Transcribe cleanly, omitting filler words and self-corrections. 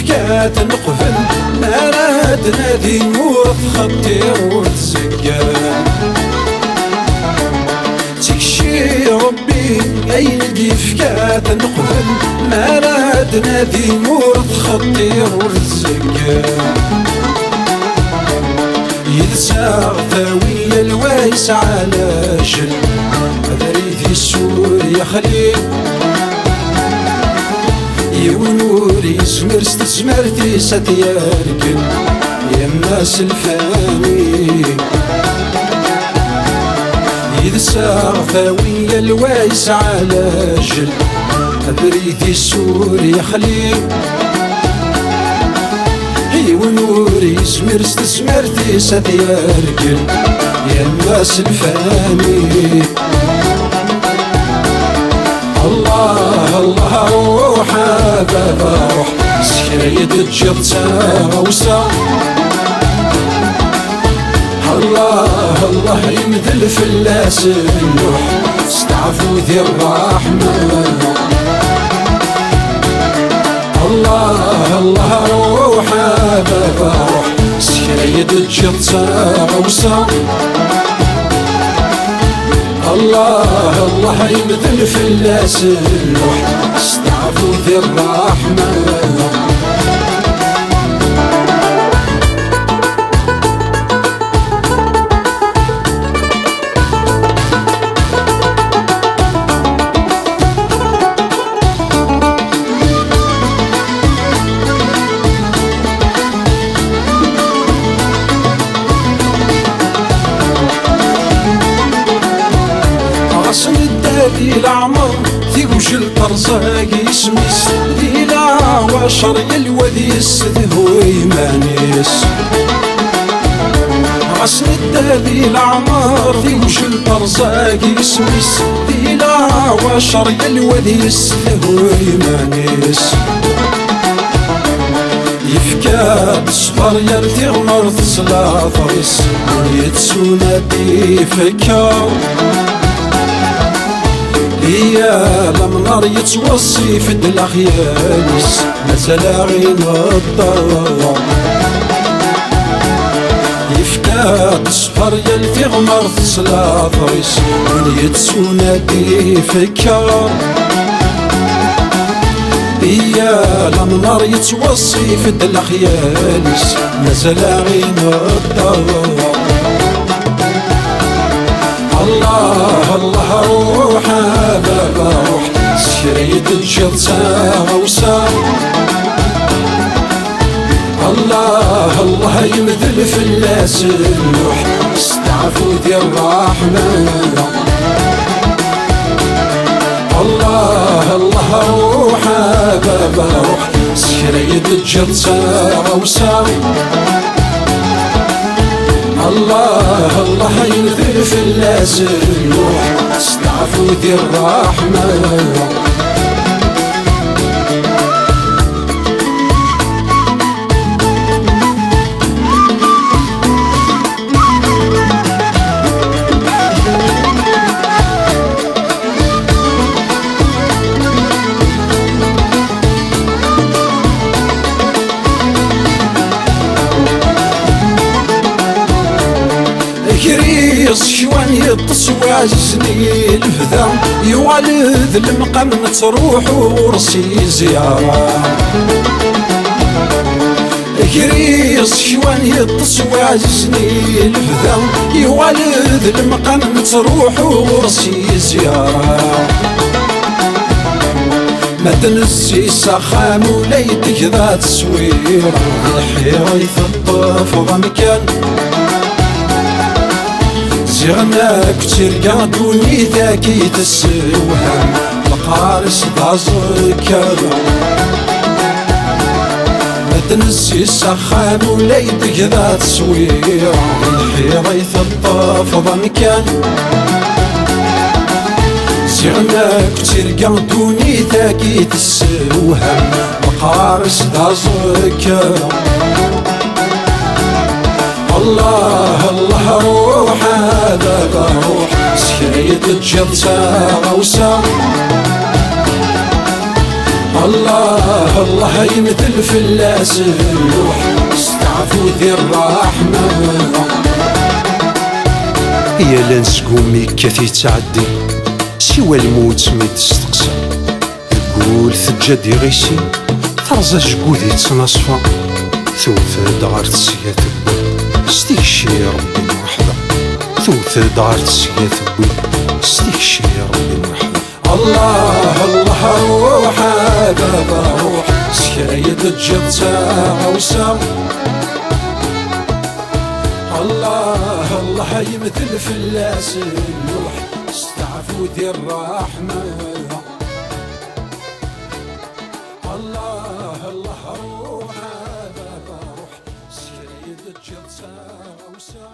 فكات نقفل ما راد نادي ورث خطي وتزقال تكشي ربي ايدي فكات نقفل ما راد نادي ورث خطي وتزقال يلسع ثاوية الوايس على جل ذريتي السور يا خليل يونوري سمر ستسمرتي ستياركن يما سلفاني يلسع ثاوية الوايس على جل ذريتي السور يا خليل ونوري سمر ستسمرتي ستياركن يا الناس الفاني الله الله روح بابا روح سكريد تجرتا وسا الله الله يمثل فلاس النوح استعفو ذي الرحمة الله الله روح بابا روح سكريد تجرتا وسا الله الله يمثل فلاس النوح استعفو ذي الرحمة ذي العمر ذي وجل طرزاق يسميس ذي لا وشر يلوذي السذهو يمانيس عسن ذي العمر ذي وجل طرزاق يسميس ذي لا وشر يلوذي السذهو يمانيس يفكا بالصبر يرثي غمر تصلا ضريس يتسونا بي فكا يا لمنار يتوصي في الأخيانيس مثلا غين الضر يفكاد صفر يلفي غمر تصلا ضريس يتسونا بي فكار يا لمنار يتوصي في الأخيانيس مثلا غين الضر الله الله روح بابا روح سكريد تجرتا وسا الله الله يمثل فلاس النوح استعفو ذي الرحمة الله الله روح بابا روح سكريد تجرتا وسا الله الله يمثل فلاس النوح استعفو ذي الرحمة كريس شوان يطس وعزني الفذا يوالد المقام تروح ورسي زيارة كريس شوان يطس وعزني الفذا يوالد المقام تروح ورسي زيارة ما تنسي سخام وليدك ذات سوير الحيرة الطف وضمكان زغناك ترقى دوني ذاكي تسوهم القارس ضازك ما تنسي السخام وليدك ذات سوير الحيرة يثطف ضمكان زغناك ترقى دوني ذاكي تسوهم القارس ضازك الله الله روح هذا روح سكريد تجرتا وسا الله الله يمثل في اللاس اللوح استعفو ذي الرحمة يا لانس قومي كثي تعدي سوى الموت ما تستقسى تقول ثجادي غيسي ترزا جقودي تنصفى ثوث دغار تسيا تبوي ستيكشي ربي مرحبا ثوث دغار تسيا تبوي ستيكشي ربي مرحبا الله الله روح هذا روح سكايد الجبتة غوسا الله الله يمثل في اللاس اللوح استعفو ذي الرحمة الله الله روح هذا روح سكايد الجبتة غوسا